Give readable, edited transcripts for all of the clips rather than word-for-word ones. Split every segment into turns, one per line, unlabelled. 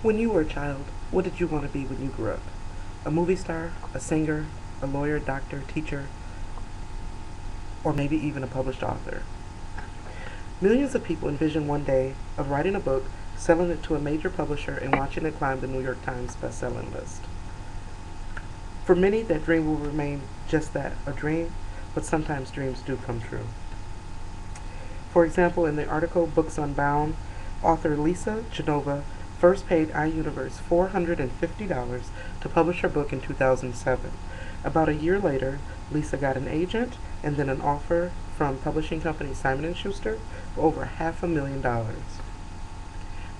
When you were a child, what did you want to be when you grew up? A movie star, a singer, a lawyer, doctor, teacher, or maybe even a published author? Millions of people envision one day of writing a book, selling it to a major publisher, and watching it climb the New York Times best-selling list. For many, that dream will remain just that, a dream, but sometimes dreams do come true. For example, in the article Books Unbound, author Lisa Genova first paid iUniverse $450 to publish her book in 2007. About a year later, Lisa got an agent and then an offer from publishing company Simon & Schuster for over $500,000.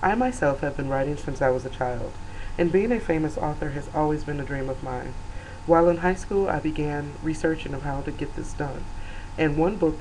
I myself have been writing since I was a child, and being a famous author has always been a dream of mine. While in high school, I began researching of how to get this done, and one book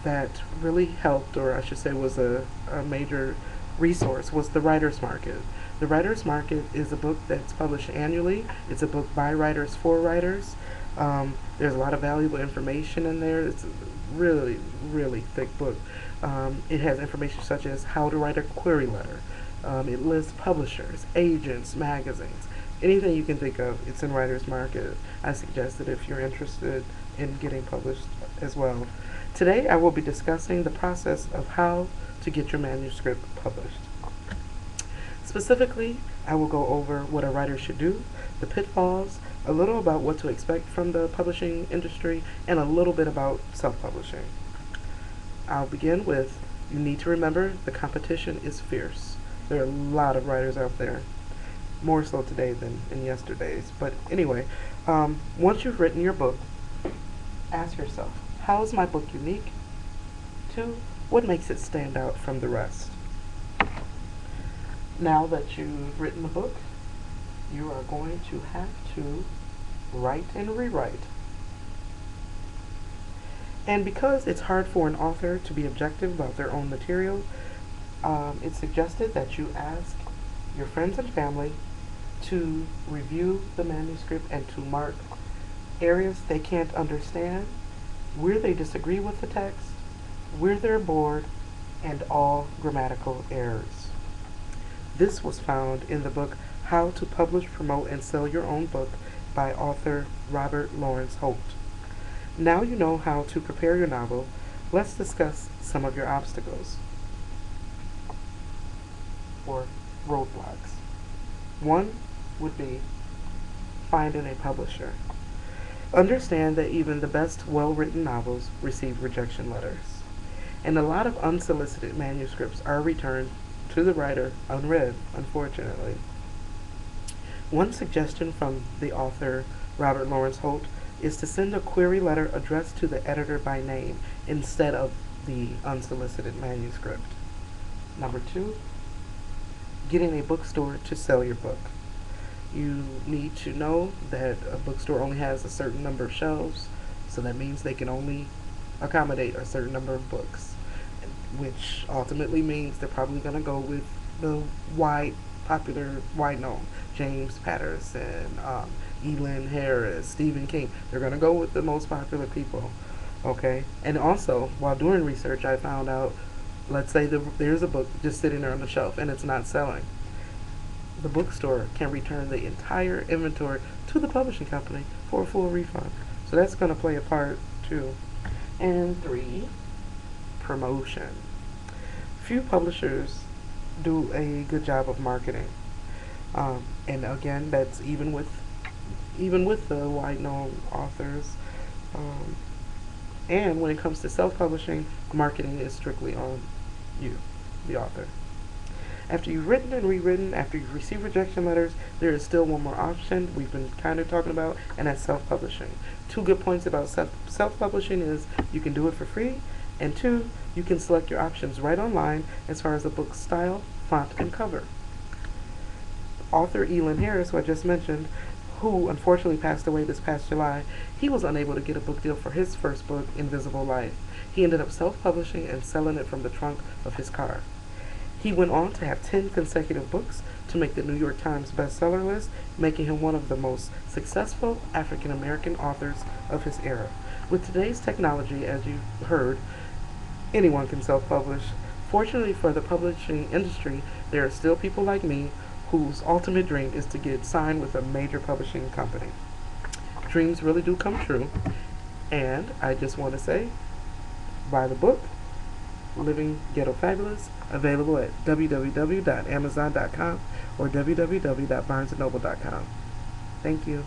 that really helped, or I should say was a major resource, was The Writer's Market. The Writer's Market is a book that's published annually. It's a book by writers for writers. There's a lot of valuable information in there. It's a really, really thick book. It has information such as how to write a query letter. It lists publishers, agents, magazines, anything you can think of. It's in Writer's Market. I suggest it if you're interested in getting published as well. Today I will be discussing the process of how to get your manuscript published. Specifically, I will go over what a writer should do, the pitfalls, a little about what to expect from the publishing industry, and a little bit about self-publishing. I'll begin with, you need to remember the competition is fierce. There are a lot of writers out there, more so today than in yesterday's. But anyway, once you've written your book, ask yourself, how is my book unique? 2, what makes it stand out from the rest? Now that you've written the book, you are going to have to write and rewrite. And because it's hard for an author to be objective about their own material, it's suggested that you ask your friends and family to review the manuscript and to mark areas they can't understand, where they disagree with the text, where they're bored, and all grammatical errors. This was found in the book How to Publish, Promote, and Sell Your Own Book by author Robert Lawrence Holt. Now you know how to prepare your novel, let's discuss some of your obstacles or roadblocks. One would be finding a publisher. Understand that even the best well-written novels receive rejection letters, and a lot of unsolicited manuscripts are returned to the writer unread, unfortunately. One suggestion from the author Robert Lawrence Holt is to send a query letter addressed to the editor by name instead of the unsolicited manuscript. Number 2, getting a bookstore to sell your book. You need to know that a bookstore only has a certain number of shelves, so that means they can only accommodate a certain number of books, which ultimately means they're probably going to go with the popular, wide known, James Patterson, Elin Harris, Stephen King. They're going to go with the most popular people, okay? And also, while doing research, I found out, let's say there's a book just sitting there on the shelf and it's not selling. The bookstore can return the entire inventory to the publishing company for a full refund. So that's going to play a part too. And 3, promotion. Few publishers do a good job of marketing, and again, that's even with the wide-known authors. And when it comes to self-publishing, marketing is strictly on you, the author. After you've written and rewritten, after you've received rejection letters, there is still one more option we've been kind of talking about, and that's self-publishing. 2 good points about self-publishing is you can do it for free, and 2, you can select your options right online as far as the book's style, font, and cover. Author Elin Harris, who I just mentioned, who unfortunately passed away this past July, he was unable to get a book deal for his first book, Invisible Life. He ended up self-publishing and selling it from the trunk of his car. He went on to have 10 consecutive books to make the New York Times bestseller list, making him one of the most successful African-American authors of his era. With today's technology, as you've heard, anyone can self-publish. Fortunately for the publishing industry, there are still people like me whose ultimate dream is to get signed with a major publishing company. Dreams really do come true, and I just want to say, buy the book, Living Ghetto Fabulous, available at www.amazon.com or www.barnesandnoble.com. Thank you.